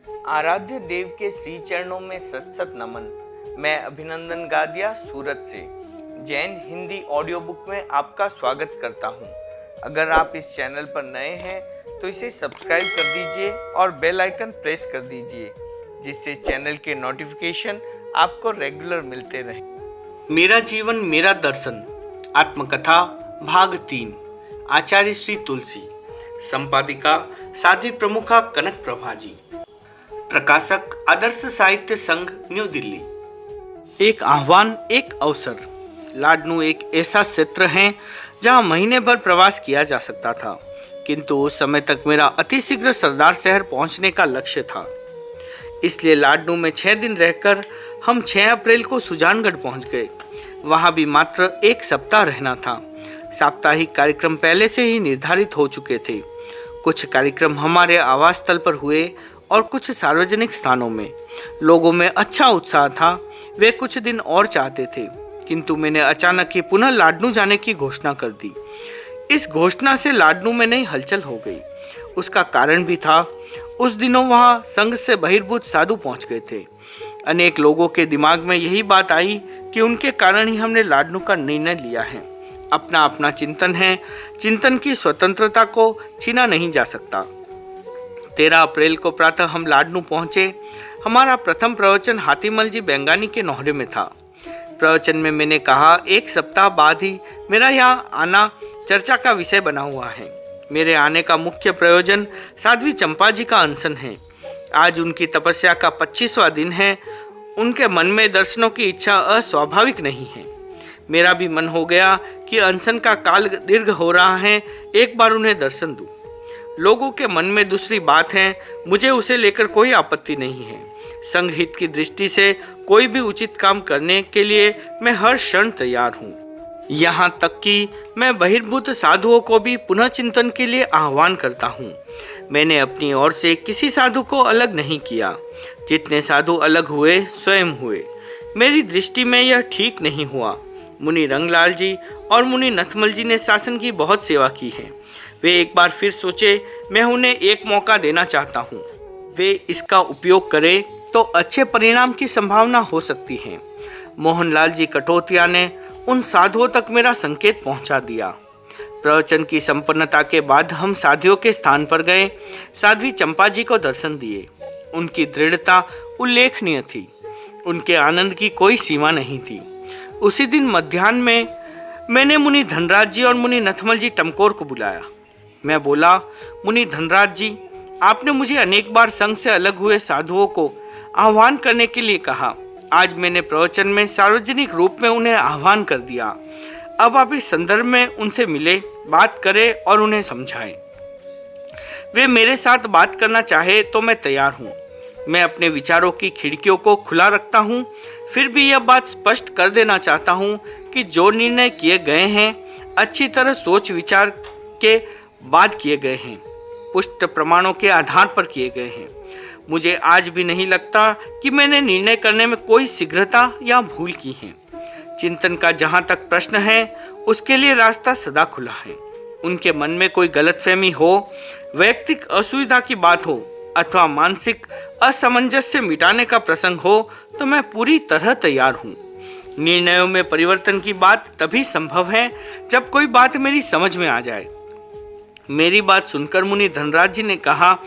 आराध्य देव के श्री चरणों में सत सत नमन। मैं अभिनंदन गादिया सूरत से जैन हिंदी ऑडियो बुक में आपका स्वागत करता हूं। अगर आप इस चैनल पर नए हैं तो इसे सब्सक्राइब कर दीजिए और बेल आइकन प्रेस कर दीजिए, जिससे चैनल के नोटिफिकेशन आपको रेगुलर मिलते रहे। मेरा जीवन मेरा दर्शन आत्मकथा भाग 3, आचार्य श्री तुलसी, संपादिका साध्वी प्रमुखा कनक प्रभा जी, प्रकाशक आदर्श साहित्य संघ न्यू दिल्ली। एक आह्वान, एक अवसर। लाडनू एक ऐसा क्षेत्र है जहां महीने भर प्रवास किया जा सकता था, किंतु उस समय तक मेरा अतिशीघ्र सरदार शहर पहुंचने का लक्ष्य था। इसलिए लाडनू में 6 दिन रहकर हम 6 अप्रैल को सुजानगढ़ पहुंच गए। वहां भी मात्र 1 सप्ताह रहना था। साप्ताहिक कार्यक्रम पहले से ही निर्धारित हो चुके थे। कुछ कार्यक्रम हमारे आवास स्थल पर हुए और कुछ सार्वजनिक स्थानों में। लोगों में अच्छा उत्साह था। वे कुछ दिन और चाहते थे, किंतु मैंने अचानक ही पुनः लाडनू जाने की घोषणा कर दी। इस घोषणा से लाडनू में नई हलचल हो गई। उसका कारण भी था। उस दिनों वहां संघ से बहिर्भूत साधु पहुंच गए थे। अनेक लोगों के दिमाग में यही बात आई कि उनके कारण ही हमने लाडनू का निर्णय लिया है। अपना अपना चिंतन है। चिंतन की स्वतंत्रता को छीना नहीं जा सकता। 13 अप्रैल को प्रातः हम लाडनू पहुंचे। हमारा प्रथम प्रवचन हाथीमल जी बेंगानी के नौहरे में था। प्रवचन में मैंने कहा, 1 सप्ताह बाद ही मेरा यहाँ आना चर्चा का विषय बना हुआ है। मेरे आने का मुख्य प्रयोजन साध्वी चंपा जी का अनशन है। आज उनकी तपस्या का 25वां दिन है। उनके मन में दर्शनों की इच्छा अस्वाभाविक नहीं है। मेरा भी मन हो गया कि अनशन का काल दीर्घ हो रहा है, एक बार उन्हें दर्शन दूं। लोगों के मन में दूसरी बात है। मुझे उसे लेकर कोई आपत्ति नहीं है। संघ हित की दृष्टि से कोई भी उचित काम करने के लिए मैं हर क्षण तैयार हूँ। यहाँ तक कि मैं बहिर्भूत साधुओं को भी पुनः चिंतन के लिए आह्वान करता हूँ। मैंने अपनी ओर से किसी साधु को अलग नहीं किया। जितने साधु अलग हुए स्वयं हुए। मेरी दृष्टि में यह ठीक नहीं हुआ। मुनि रंगलाल जी और मुनि नथमल जी ने शासन की बहुत सेवा की है। वे एक बार फिर सोचे, मैं उन्हें एक मौका देना चाहता हूँ। वे इसका उपयोग करें तो अच्छे परिणाम की संभावना हो सकती है। मोहनलाल जी कटोतिया ने उन साधुओं तक मेरा संकेत पहुँचा दिया। प्रवचन की संपन्नता के बाद हम साधुओं के स्थान पर गए। साध्वी चंपा जी को दर्शन दिए। उनकी दृढ़ता उल्लेखनीय थी। उनके आनंद की कोई सीमा नहीं थी। उसी दिन मध्याह्न में मैंने मुनि धनराज जी और मुनि नथमल जी टमकोर को बुलाया। मैं बोला, मुनि धनराज जी, आपने मुझे अनेक बार संघ से अलग हुए साधुओं को आह्वान करने के लिए कहा। आज मैंने प्रवचन में सार्वजनिक रूप में उन्हें आह्वान कर दिया। अब आप इस संदर्भ में उनसे मिले, बात करें और उन्हें समझाएं। वे मेरे साथ बात करना चाहे तो मैं तैयार हूँ। मैं अपने विचारों की खिड़कियों को खुला रखता हूँ। फिर भी यह बात स्पष्ट कर देना चाहता हूँ कि जो निर्णय किए गए हैं अच्छी तरह सोच विचार के बाद किए गए हैं, पुष्ट प्रमाणों के आधार पर किए गए हैं। मुझे आज भी नहीं लगता कि मैंने निर्णय करने में कोई शीघ्रता या भूल की है। चिंतन का जहाँ तक प्रश्न है उसके लिए रास्ता सदा खुला है। उनके मन में कोई गलतफहमी हो, वैयक्तिक असुविधा की बात हो अथवा मानसिक असमंजस्य मिटाने का प्रसंग हो तो मैं पूरी तरह तैयार हूँ। निर्णयों में परिवर्तन की बात तभी संभव है जब कोई बात मेरी समझ में आ जाए। मेरी बात सुनकर मुनि धनराज जी ने कहा,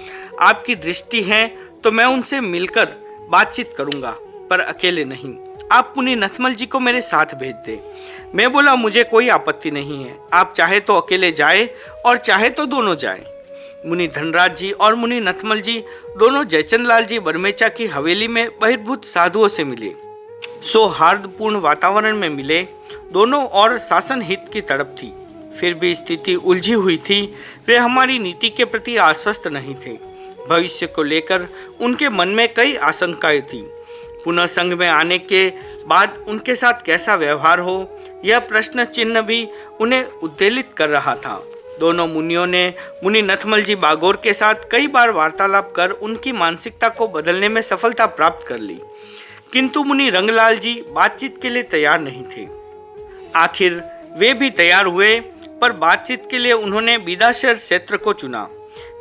आपकी दृष्टि है तो मैं उनसे मिलकर बातचीत करूंगा, पर अकेले नहीं। आप मुनि नथमल जी को मेरे साथ भेज दे। मैं बोला, मुझे कोई आपत्ति नहीं है। आप चाहे तो अकेले जाए और चाहे तो दोनों जाएं। मुनि धनराज जी और मुनि नथमल जी दोनों जयचंद लाल जी बरमेचा की हवेली में बहिर्भूत साधुओं से मिले। सौहार्दपूर्ण वातावरण में मिले। दोनों और शासन हित की तड़प थी। फिर भी स्थिति उलझी हुई थी। वे हमारी नीति के प्रति आश्वस्त नहीं थे। भविष्य को लेकर उनके मन में कई आशंकाएं थी। पुनः संघ में आने के बाद उनके साथ कैसा व्यवहार हो, यह प्रश्न चिन्ह भी उन्हें उद्वेलित कर रहा था। दोनों मुनियों ने मुनि नथमल जी बागोर के साथ कई बार वार्तालाप कर उनकी मानसिकता को बदलने में सफलता प्राप्त कर ली, किंतु मुनि रंगलाल जी बातचीत के लिए तैयार नहीं थे। आखिर वे भी तैयार हुए, पर बातचीत के लिए उन्होंने बिदाशर क्षेत्र को चुना।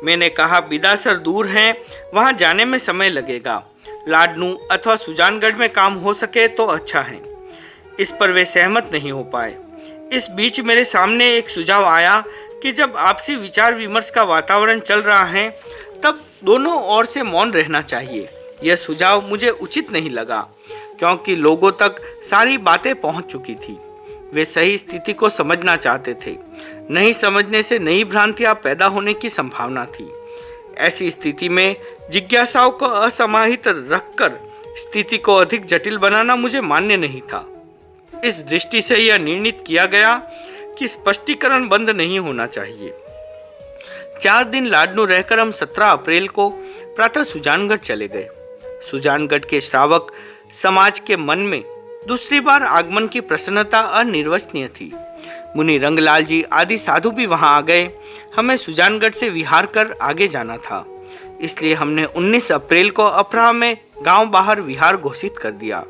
मैंने कहा बिदासर दूर हैं, वहाँ जाने में समय लगेगा। लाडनू अथवा सुजानगढ़ में काम हो सके तो अच्छा है। इस पर वे सहमत नहीं हो पाए। इस बीच मेरे सामने एक सुझाव आया कि जब आपसी विचार विमर्श का वातावरण चल रहा है तब दोनों ओर से मौन रहना चाहिए। यह सुझाव मुझे उचित नहीं लगा क्योंकि लोगों तक सारी बातें पहुंच चुकी थी। वे सही स्थिति को समझना चाहते थे। नहीं समझने से नई भ्रांतियां पैदा होने की संभावना थी। ऐसी स्थिति में जिज्ञासाओं को असमाहित रखकर स्थिति को अधिक जटिल बनाना मुझे मान्य नहीं था। इस दृष्टि से यह निर्णित किया गया कि स्पष्टीकरण बंद नहीं होना चाहिए। 4 दिन लाडनू रहकर हम 17 अप्रैल को प्रातः सुजानगढ़ चले गए। सुजानगढ़ के श्रावक समाज के मन में दूसरी बार आगमन की प्रसन्नता अनिर्वचनीय थी। मुनि रंगलाल जी आदि साधु भी वहां आ गए। हमें सुजानगढ़ से विहार कर आगे जाना था, इसलिए हमने 19 अप्रैल को अपराह में गांव बाहर विहार घोषित कर दिया।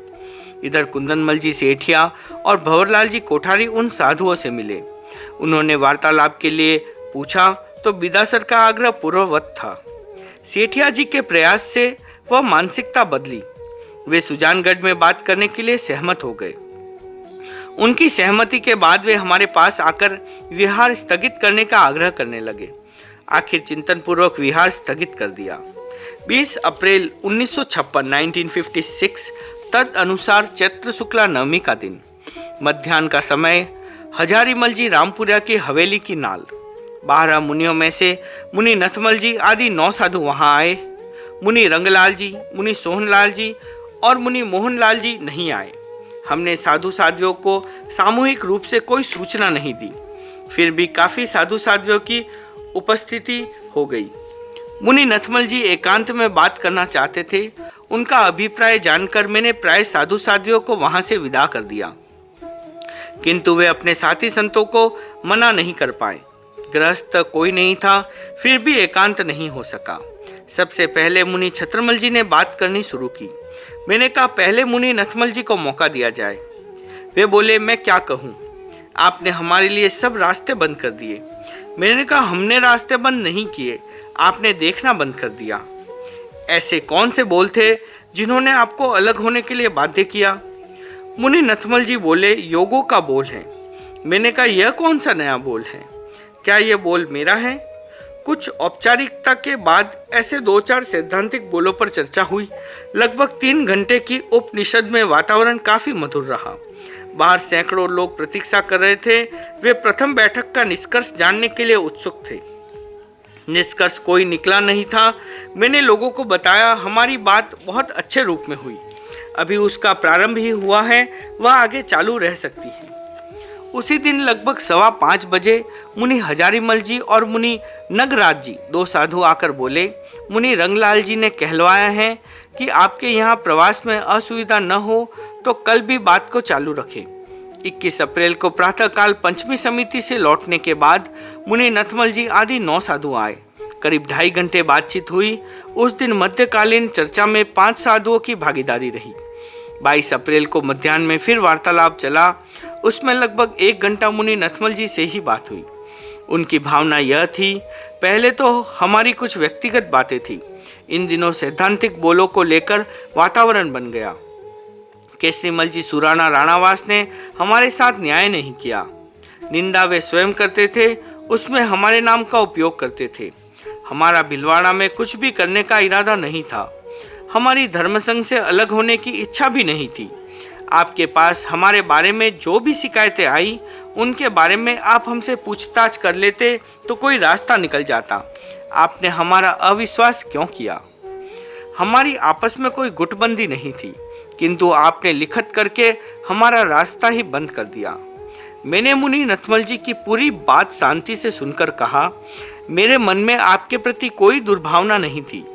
इधर कुंदनमल जी सेठिया और भंवरलाल जी कोठारी उन साधुओं से मिले। उन्होंने वार्तालाप के लिए पूछा तो बिदासर का आग्रह पूर्ववत था। सेठिया जी के प्रयास से वह मानसिकता बदली। वे सुजानगढ़ में बात करने के लिए सहमत हो गए। उनकी सहमति के बाद वे हमारे पास आकर विहार स्थगित करने का आग्रह करने लगे। आखिर चिंतन पूर्वक विहार स्थगित कर दिया। 20 अप्रैल 1956 तद अनुसार चैत्र शुक्ला नवमी का दिन, मध्याह्न का समय, हजारीमल जी रामपुरा की हवेली की नाल। 12 मुनियों में से मुनि नथमल जी आदि 9 साधु वहां आए। मुनि रंगलाल जी, मुनि सोहनलाल जी और मुनि मोहनलाल जी नहीं आए। हमने साधु साध्वियों को सामूहिक रूप से कोई सूचना नहीं दी, फिर भी काफी साधु साध्वियों की उपस्थिति हो गई। मुनि नथमल जी एकांत में बात करना चाहते थे। उनका अभिप्राय जानकर मैंने प्राय साधु साध्वियों को वहां से विदा कर दिया, किंतु वे अपने साथी संतों को मना नहीं कर पाए। गृहस्थ कोई नहीं था, फिर भी एकांत नहीं हो सका। सबसे पहले मुनि छत्रमल जी ने बात करनी शुरू की। मैंने कहा पहले मुनि नथमल जी को मौका दिया जाए। वे बोले मैं क्या कहूँ, आपने हमारे लिए सब रास्ते बंद कर दिए। मैंने कहा हमने रास्ते बंद नहीं किए, आपने देखना बंद कर दिया। ऐसे कौन से बोल थे जिन्होंने आपको अलग होने के लिए बाध्य किया? मुनि नथमल जी बोले योगों का बोल है। मैंने कहा यह कौन सा नया बोल है, क्या यह बोल मेरा है? कुछ औपचारिकता के बाद ऐसे 2-4 सैद्धांतिक बोलों पर चर्चा हुई। लगभग 3 घंटे की उपनिषद में वातावरण काफी मधुर रहा। बाहर सैकड़ों लोग प्रतीक्षा कर रहे थे। वे प्रथम बैठक का निष्कर्ष जानने के लिए उत्सुक थे। निष्कर्ष कोई निकला नहीं था। मैंने लोगों को बताया हमारी बात बहुत अच्छे रूप में हुई, अभी उसका प्रारंभ ही हुआ है, वह आगे चालू रह सकती है। उसी दिन लगभग 5:15 बजे मुनि हजारीमल जी और मुनि नगराज जी 2 साधु आकर बोले मुनि रंगलाल जी ने कहलवाया है कि आपके यहाँ प्रवास में असुविधा न हो तो कल भी बात को चालू रखें। 21 अप्रैल को प्रातःकाल पंचमी समिति से लौटने के बाद मुनि नथमल जी आदि 9 साधु आए। करीब 2.5 घंटे बातचीत हुई। उस दिन मध्यकालीन चर्चा में 5 साधुओं की भागीदारी रही। 22 अप्रैल को मध्याह्न में फिर वार्तालाप चला। उसमें लगभग 1 घंटा मुनि नथमल जी से ही बात हुई। उनकी भावना यह थी, पहले तो हमारी कुछ व्यक्तिगत बातें थी, इन दिनों सैद्धांतिक बोलों को लेकर वातावरण बन गया। केसरीमल जी सुराना राणावास ने हमारे साथ न्याय नहीं किया। निंदा वे स्वयं करते थे, उसमें हमारे नाम का उपयोग करते थे। हमारा भिलवाड़ा में कुछ भी करने का इरादा नहीं था। हमारी धर्मसंघ से अलग होने की इच्छा भी नहीं थी। आपके पास हमारे बारे में जो भी शिकायतें आई उनके बारे में आप हमसे पूछताछ कर लेते तो कोई रास्ता निकल जाता। आपने हमारा अविश्वास क्यों किया? हमारी आपस में कोई गुटबंदी नहीं थी, किंतु आपने लिखत करके हमारा रास्ता ही बंद कर दिया। मैंने मुनि नथमल जी की पूरी बात शांति से सुनकर कहा, मेरे मन में आपके प्रति कोई दुर्भावना नहीं थी।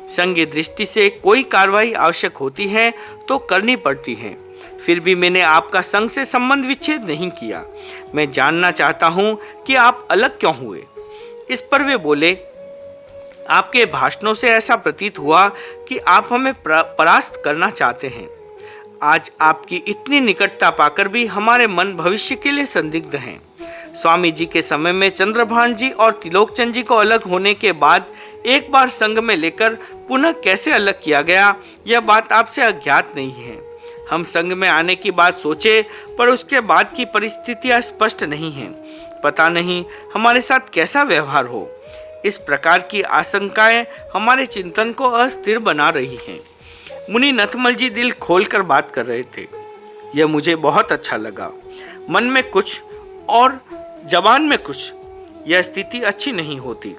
संघीय दृष्टि से कोई कार्रवाई आवश्यक होती है तो करनी पड़ती है, फिर भी मैंने आपका संघ से संबंध विच्छेद नहीं किया। मैं जानना चाहता हूँ कि आप अलग क्यों हुए? इस पर वे बोले, आपके भाषणों से ऐसा प्रतीत हुआ कि आप हमें परास्त करना चाहते हैं। आज आपकी इतनी निकटता पाकर भी हमारे मन भविष्य के लिए संदिग्ध हैं। स्वामी जी के समय में चंद्रभान जी और त्रिलोकचंद जी को अलग होने के बाद एक बार संघ में लेकर पुनः कैसे अलग किया गया, यह बात आपसे अज्ञात नहीं है। हम संघ में आने की बात सोचे, पर उसके बाद की परिस्थितियां स्पष्ट नहीं हैं। पता नहीं हमारे साथ कैसा व्यवहार हो। इस प्रकार की आशंकाएं हमारे चिंतन को अस्थिर बना रही हैं। मुनि नथमल जी दिल खोलकर बात कर रहे थे। यह मुझे बहुत अच्छा लगा। मन में कुछ और जबान में कुछ, यह स्थिति अच्छी नहीं होती।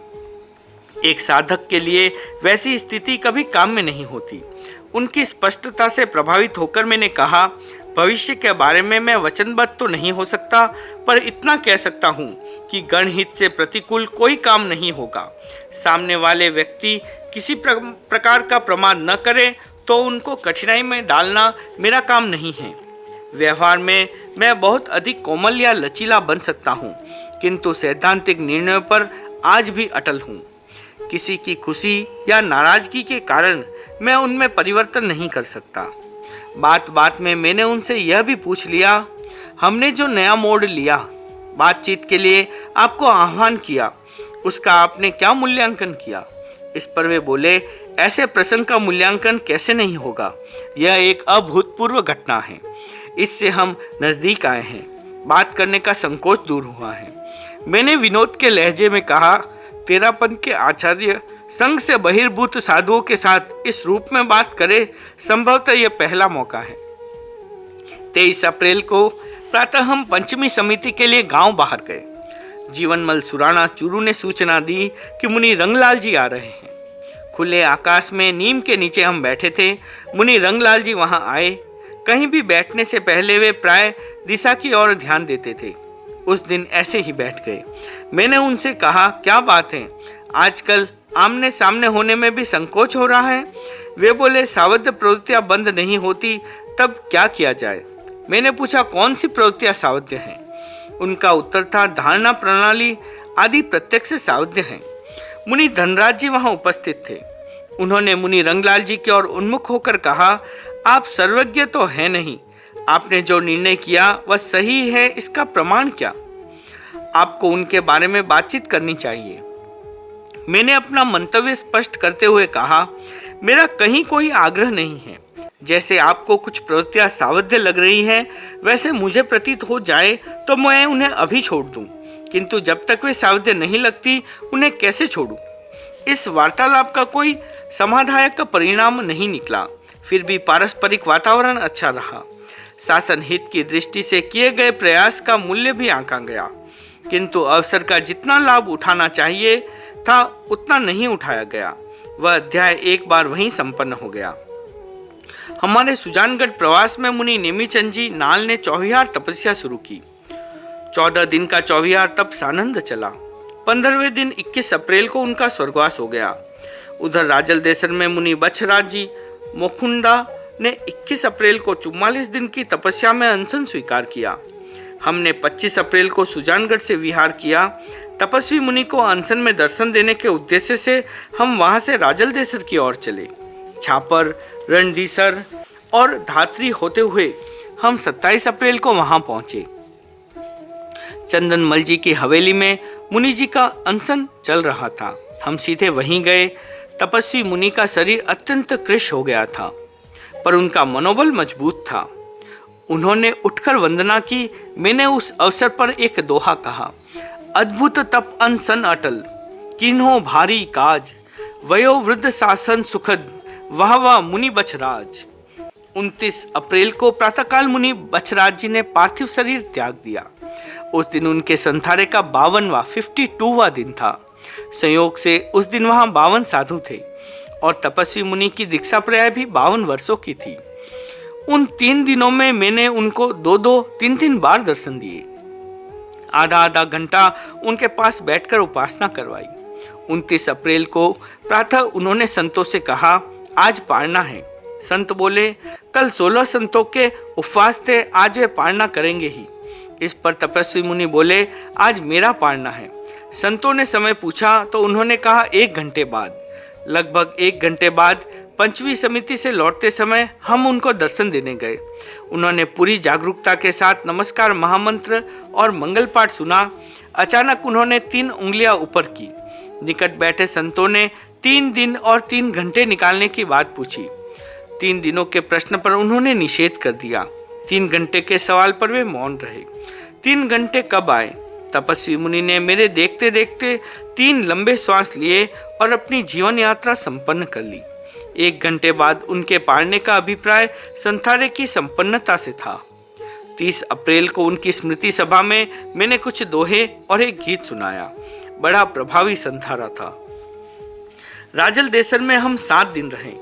एक साधक के लिए वैसी स्थिति कभी काम में नहीं होती। उनकी स्पष्टता से प्रभावित होकर मैंने कहा, भविष्य के बारे में मैं वचनबद्ध तो नहीं हो सकता, पर इतना कह सकता हूँ कि गणहित से प्रतिकूल कोई काम नहीं होगा। सामने वाले व्यक्ति किसी प्रकार का प्रमाद न करे तो उनको कठिनाई में डालना मेरा काम नहीं है। व्यवहार में मैं बहुत अधिक कोमल या लचीला बन सकता हूँ, किंतु सैद्धांतिक निर्णयों पर आज भी अटल हूँ। किसी की खुशी या नाराजगी के कारण मैं उनमें परिवर्तन नहीं कर सकता। बात बात में मैंने उनसे यह भी पूछ लिया, हमने जो नया मोड़ लिया, बातचीत के लिए आपको आह्वान किया, उसका आपने क्या मूल्यांकन किया? इस पर वे बोले, ऐसे प्रसंग का मूल्यांकन कैसे नहीं होगा, यह एक अभूतपूर्व घटना है। इससे हम नज़दीक आए हैं, बात करने का संकोच दूर हुआ है। मैंने विनोद के लहजे में कहा, तेरापन के आचार्य संघ से बहिर्भूत साधुओं के साथ इस रूप में बात करे, संभवतः यह पहला मौका है। 23 अप्रैल को प्रातः हम पंचमी समिति के लिए गांव बाहर गए। जीवनमल सुराणा चूरू ने सूचना दी कि मुनि रंगलाल जी आ रहे हैं। खुले आकाश में नीम के नीचे हम बैठे थे। मुनि रंगलाल जी वहां आए। कहीं भी बैठने से पहले वे प्राय दिशा की ओर ध्यान देते थे। उस दिन ऐसे ही बैठ गए। मैंने उनसे कहा, क्या बात है, आजकल आमने सामने होने में भी संकोच हो रहा है? वे बोले, सावध्य प्रवृत्तियां बंद नहीं होती, तब क्या किया जाए? मैंने पूछा, कौन सी प्रवृत्तियां सावध्य हैं? उनका उत्तर था, धारणा प्रणाली आदि प्रत्यक्ष सावध्य हैं। मुनि धनराज जी वहां उपस्थित थे। उन्होंने मुनि रंगलाल जी की ओर उन्मुख होकर कहा, आप सर्वज्ञ तो हैं नहीं, आपने जो निर्णय किया वह सही है, इसका प्रमाण क्या? आपको उनके बारे में बातचीत करनी चाहिए। मैंने अपना मंतव्य स्पष्ट करते हुए कहा, मेरा कहीं कोई आग्रह नहीं है। जैसे आपको कुछ प्रवृत्तियां सावध्य लग रही हैं, वैसे मुझे प्रतीत हो जाए तो मैं उन्हें अभी छोड़ दूं, किंतु जब तक वे सावध्य नहीं लगती, उन्हें कैसे छोड़ूं? इस वार्तालाप का कोई समाधायक परिणाम नहीं निकला। फिर भी पारस्परिक वातावरण अच्छा रहा। शासन हित की दृष्टि से किए गए प्रयास का मूल्य भी आंका गया, किंतु अवसर का जितना लाभ उठाना चाहिए था उतना नहीं उठाया गया। वह अध्याय एक बार वहीं संपन्न हो गया। हमारे सुजानगढ़ प्रवास में मुनि नेमीचंद जी नाल ने चौविहार तपस्या शुरू की। 14 दिन का चौविहार तप सानंद चला। 15वें दिन 21 अप्रैल को उनका स्वर्गवास हो गया। उधर राजल देसर में मुनि बछराज जी मोखुंडा ने 21 अप्रैल को 44 दिन की तपस्या में अनशन स्वीकार किया। हमने 25 अप्रैल को सुजानगढ़ से विहार किया। तपस्वी मुनि को अनशन में दर्शन देने के उद्देश्य से हम वहां से राजल देसर की ओर चले। छापर, रणदीसर और धात्री होते हुए हम 27 अप्रैल को वहां पहुंचे। चंदनमल जी की हवेली में मुनि जी का अनशन चल रहा था। हम सीधे वहीं गए। तपस्वी मुनि का शरीर अत्यंत कृश हो गया था, पर उनका मनोबल मजबूत था। उन्होंने उठकर वंदना की। मैंने उस अवसर पर एक दोहा कहा, अद्भुत तप अनशन अटल, किन्हो भारी काज, वयो वृद्ध शासन सुखद, वाह वाह मुनि बछराज। 29 अप्रैल को प्रातःकाल मुनि बछराज जी ने पार्थिव शरीर त्याग दिया। उस दिन उनके संथारे का 52वां दिन था। संयोग से उस दिन वहां 52 साधु थे और तपस्वी मुनि की दीक्षा प्राय भी 52 वर्षों की थी। उन 3 दिनों में मैंने उनको 2-2, 3-3 बार दर्शन दिए। आधा घंटा उनके पास बैठकर उपासना करवाई। 29 अप्रैल को प्रातः उन्होंने संतों से कहा, आज पारना है। संत बोले, कल 16 संतों के उपवास थे, आज वे पारना करेंगे ही। इस पर तपस्वी मुनि बोले, आज मेरा पारना है। संतों ने समय पूछा तो उन्होंने कहा 1 घंटे बाद। लगभग 1 घंटे बाद पंचवी समिति से लौटते समय हम उनको दर्शन देने गए। उन्होंने पूरी जागरूकता के साथ नमस्कार महामंत्र और मंगल पाठ सुना। अचानक उन्होंने 3 उंगलियां ऊपर की। निकट बैठे संतों ने 3 दिन और 3 घंटे निकालने की बात पूछी। 3 दिनों के प्रश्न पर उन्होंने निषेध कर दिया। 3 घंटे के सवाल पर वे मौन रहे। 3 घंटे कब आए? तपस्वी मुनि ने मेरे देखते देखते 3 लंबे श्वास लिए और अपनी जीवन यात्रा संपन्न कर ली। 1 घंटे बाद उनके पारने का अभिप्राय संथारे की संपन्नता से था। 30 अप्रैल को उनकी स्मृति सभा में मैंने कुछ दोहे और एक गीत सुनाया। बड़ा प्रभावी संथारा था। राजल देसर में हम 7 दिन रहे।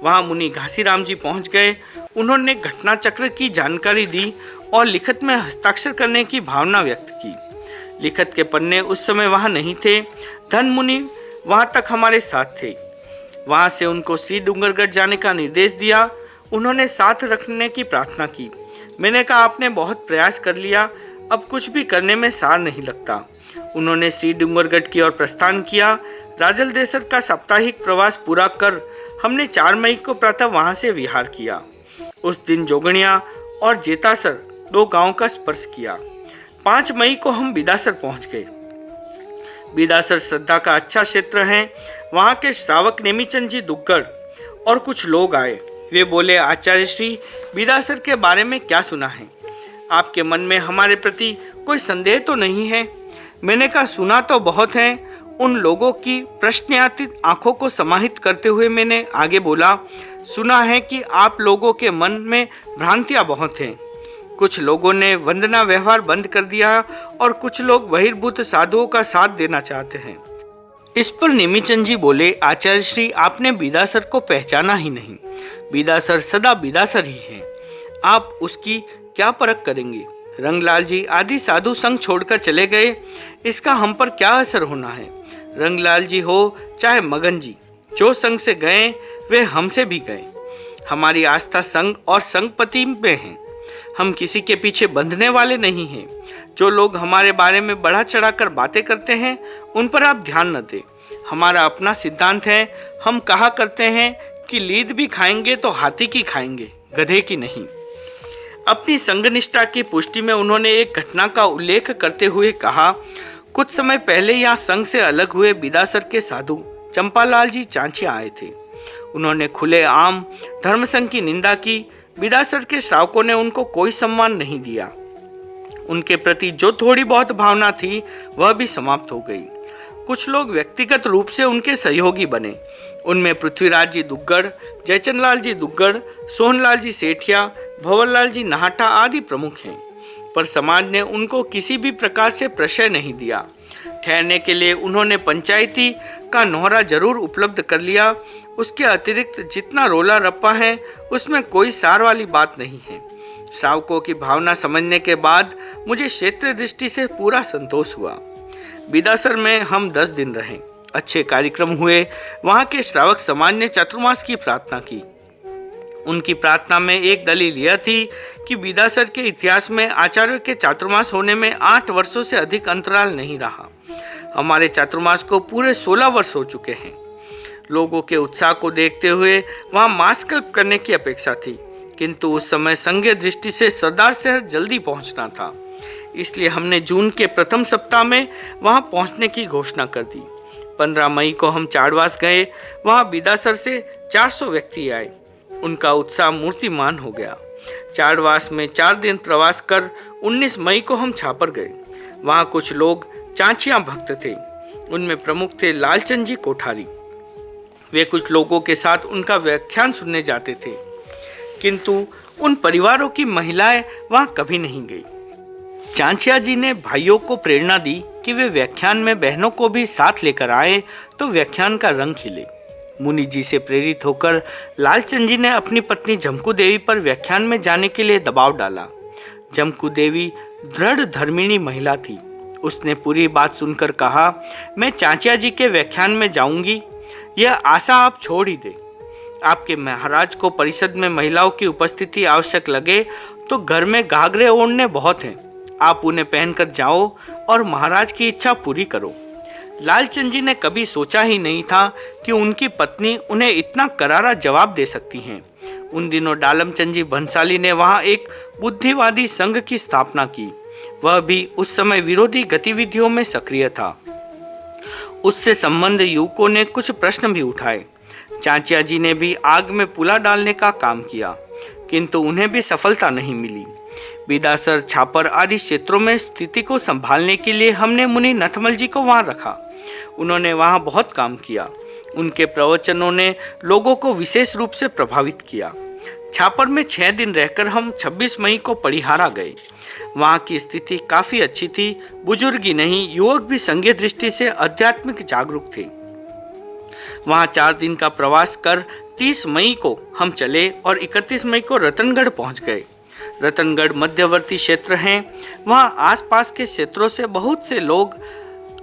वहाँ मुनि घासीराम जी पहुँच गए। उन्होंने घटना चक्र की जानकारी दी और लिखत में हस्ताक्षर करने की भावना व्यक्त की। लिखत के पन्ने उस समय वहाँ नहीं थे। धन मुनि वहाँ तक हमारे साथ थे। वहाँ से उनको श्री डूंगरगढ़ जाने का निर्देश दिया। उन्होंने साथ रखने की प्रार्थना की। मैंने कहा, आपने बहुत प्रयास कर लिया, अब कुछ भी करने में सार नहीं लगता। उन्होंने श्री डूंगरगढ़ की ओर प्रस्थान किया। राजल देसर का साप्ताहिक प्रवास पूरा कर हमने 4 मई को प्रातः वहाँ से विहार किया। उस दिन जोगणिया और जेतासर 2 गांवों का स्पर्श किया। 5 मई को हम बिदासर पहुंच गए। बिदासर श्रद्धा का अच्छा क्षेत्र है। वहाँ के श्रावक नेमीचंद जी दुग्गड़ और कुछ लोग आए। वे बोले, आचार्य श्री, बिदासर के बारे में क्या सुना है? आपके मन में हमारे प्रति कोई संदेह तो नहीं है? मैंने कहा, सुना तो बहुत है। उन लोगों की प्रश्नातीत आंखों को समाहित करते हुए मैंने आगे बोला, सुना है कि आप लोगों के मन में भ्रांतियां बहुत हैं। कुछ लोगों ने वंदना व्यवहार बंद कर दिया और कुछ लोग बहिर्भूत साधुओं का साथ देना चाहते हैं। इस पर नेमीचंद जी बोले, आचार्य श्री, आपने बिदासर को पहचाना ही नहीं। बिदासर सदा बिदासर ही है। आप उसकी क्या परख करेंगे? रंगलाल जी आदि साधु संग छोड़कर चले गए, इसका हम पर क्या असर होना है? रंगलाल जी हो चाहे मगन जी, जो संग से गए वे हमसे भी गए। हमारी आस्था संग और संगपति में है। हम किसी के पीछे बंधने वाले नहीं हैं। जो लोग हमारे बारे में बढ़ा चढ़ाकर बातें करते हैं उन पर आप ध्यान न दें। हमारा अपना सिद्धांत है। हम कहा करते हैं कि लीद भी खाएंगे तो हाथी की खाएंगे, गधे की नहीं। अपनी संगनिष्ठा की पुष्टि में उन्होंने एक घटना का उल्लेख करते हुए कहा, कुछ समय पहले यहाँ संघ से अलग हुए बिदासर के साधु चंपालाल जी चांचिया आए थे। उन्होंने खुले आम धर्म संघ की निंदा की। बिदासर के श्रावकों ने उनको कोई सम्मान नहीं दिया। उनके प्रति जो थोड़ी बहुत भावना थी वह भी समाप्त हो गई। कुछ लोग व्यक्तिगत रूप से उनके सहयोगी बने। उनमें पृथ्वीराज जी दुग्गड़, जयचंदलाल जी दुग्गड़, सोहनलाल जी सेठिया, भंवरलाल जी नाहटा आदि प्रमुख हैं। पर समाज ने उनको किसी भी प्रकार से प्रश्रय नहीं दिया। ठहरने के लिए उन्होंने पंचायती का नोहरा जरूर उपलब्ध कर लिया। उसके अतिरिक्त जितना रोला रप्पा है उसमें कोई सार वाली बात नहीं है। श्रावकों की भावना समझने के बाद मुझे क्षेत्र दृष्टि से पूरा संतोष हुआ। बिदासर में हम 10 दिन रहे। अच्छे कार्यक्रम हुए। वहाँ के श्रावक समाज ने चातुर्मास की प्रार्थना की। उनकी प्रार्थना में एक दलील यह थी कि बिदासर के इतिहास में आचार्यों के चातुर्मास होने में 8 वर्षों से अधिक अंतराल नहीं रहा। हमारे चातुर्मास को पूरे 16 वर्ष हो चुके हैं। लोगों के उत्साह को देखते हुए वहाँ मासकल्प करने की अपेक्षा थी, किंतु उस समय संघीय दृष्टि से सरदार शहर जल्दी पहुँचना था। इसलिए हमने जून के प्रथम सप्ताह में वहाँ पहुँचने की घोषणा कर दी। 15 मई को हम चाड़वास गए। वहाँ बिदासर से 400 व्यक्ति आए। उनका उत्साह मूर्तिमान हो गया। चाड़वास में 4 दिन प्रवास कर 19 मई को हम छापर गए। वहाँ कुछ लोग चांचिया भक्त थे। उनमें प्रमुख थे लालचंद जी कोठारी। वे कुछ लोगों के साथ उनका व्याख्यान सुनने जाते थे, किंतु उन परिवारों की महिलाएं वहाँ कभी नहीं गई। चांचिया जी ने भाइयों को प्रेरणा दी कि वे व्याख्यान में बहनों को भी साथ लेकर आए तो व्याख्यान का रंग खिले। मुनि जी से प्रेरित होकर लालचंद जी ने अपनी पत्नी जमकू देवी पर व्याख्यान में जाने के लिए दबाव डाला। जमकू देवी दृढ़ धर्मिणी महिला थी। उसने पूरी बात सुनकर कहा, मैं चांचिया जी के व्याख्यान में जाऊंगी। यह आशा आप छोड़ ही दे। आपके महाराज को परिषद में महिलाओं की उपस्थिति आवश्यक लगे तो घर में घाघरे ओढ़ने बहुत हैं। आप उन्हें पहनकर जाओ और महाराज की इच्छा पूरी करो। लालचंद जी ने कभी सोचा ही नहीं था कि उनकी पत्नी उन्हें इतना करारा जवाब दे सकती हैं। उन दिनों डालमचंद जी भंसाली ने वहां एक बुद्धिवादी संघ की स्थापना की। वह भी उस समय विरोधी गतिविधियों में सक्रिय था। उससे संबंध युवकों ने कुछ प्रश्न भी उठाए। चाचा जी ने भी आग में पुला डालने का काम किया, किंतु उन्हें भी सफलता नहीं मिली। बिदासर, छापर आदि क्षेत्रों में स्थिति को संभालने के लिए हमने मुनि नथमल जी को वहां रखा। उन्होंने वहां बहुत काम किया। उनके प्रवचनों ने लोगों को विशेष रूप से प्रभावित किया। छापर में 6 दिन रहकर हम 26 मई को पड़िहारा गए। वहाँ की स्थिति काफ़ी अच्छी थी। बुजुर्ग ही नहीं, युवक भी संघीय दृष्टि से आध्यात्मिक जागरूक थे। वहाँ 4 दिन का प्रवास कर 30 मई को हम चले और 31 मई को रतनगढ़ पहुँच गए। रतनगढ़ मध्यवर्ती क्षेत्र हैं। वहाँ आसपास के क्षेत्रों से बहुत से लोग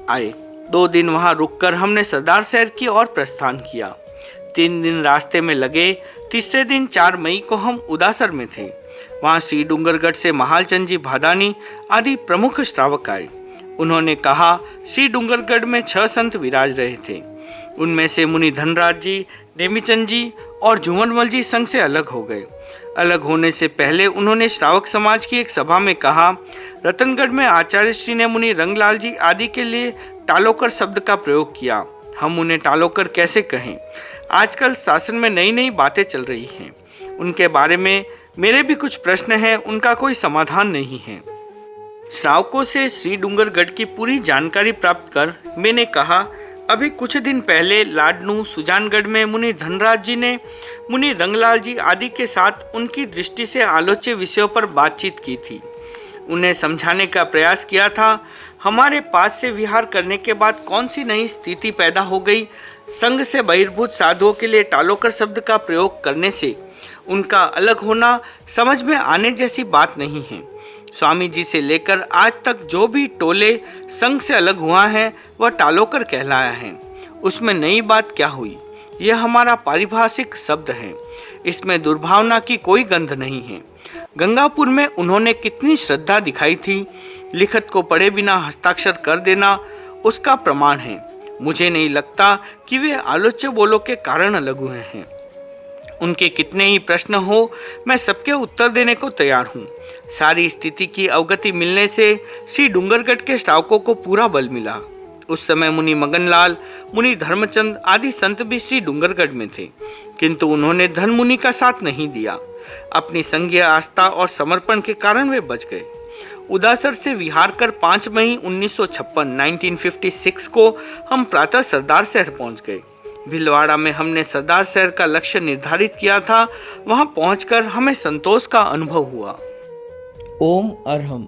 आए। 2 दिन वहाँ रुककर हमने सरदार शहर की ओर प्रस्थान किया। 3 दिन रास्ते में लगे। तीसरे दिन 4 मई को हम उदासर में थे। वहाँ श्री डूंगरगढ़ से महालचंद जी भादानी आदि प्रमुख श्रावक आए। उन्होंने कहा श्री डूंगरगढ़ में 6 संत विराज रहे थे। उनमें से मुनि धनराज जी, नेमीचंद जी और झूमरमल जी संघ से अलग हो गए। अलग होने से पहले उन्होंने श्रावक समाज की एक सभा में कहा, रतनगढ़ में आचार्य श्री ने मुनि रंगलाल जी आदि के लिए टालोकर शब्द का प्रयोग किया। हम उन्हें टालोकर कैसे कहें? आजकल शासन में नई नई बातें चल रही हैं। उनके बारे में मेरे भी कुछ प्रश्न हैं, उनका कोई समाधान नहीं है। श्रावकों से श्री डूंगरगढ़ की पूरी जानकारी प्राप्त कर मैंने कहा, अभी कुछ दिन पहले लाडनू सुजानगढ़ में मुनि धनराज जी ने मुनि रंगलाल जी आदि के साथ उनकी दृष्टि से आलोच्य विषयों पर बातचीत की थी। उन्हें समझाने का प्रयास किया था। हमारे पास से विहार करने के बाद कौन सी नई स्थिति पैदा हो गई। संघ से बहिर्भूत साधुओं के लिए टालोकर शब्द का प्रयोग करने से उनका अलग होना समझ में आने जैसी बात नहीं है। स्वामी जी से लेकर आज तक जो भी टोले संघ से अलग हुआ है वह टालोकर कहलाया है। उसमें नई बात क्या हुई? यह हमारा पारिभाषिक शब्द है। इसमें दुर्भावना की कोई गंध नहीं है। गंगापुर में उन्होंने कितनी श्रद्धा दिखाई थी। लिखत को पढ़े बिना हस्ताक्षर कर देना उसका प्रमाण है। मुझे नहीं लगता कि वे आलोच्य बोलों के कारण अलग हुए हैं। उनके कितने ही प्रश्न हो, मैं सबके उत्तर देने को तैयार हूँ। सारी स्थिति की अवगति मिलने से श्री डूंगरगढ़ के श्रावकों को पूरा बल मिला। उस समय मुनि मगनलाल, मुनि धर्मचंद आदि संत भी श्री डूंगरगढ़ में थे, किंतु उन्होंने धन मुनि का साथ नहीं दिया। अपनी संघीय आस्था और समर्पण के कारण वे बच गए। उदासर से विहार कर 5 मई 1956 को हम प्रातः सरदार शहर पहुंच गए। भीलवाड़ा में हमने सरदार शहर का लक्ष्य निर्धारित किया था। वहां पहुंचकर हमें संतोष का अनुभव हुआ। ओम अरहम।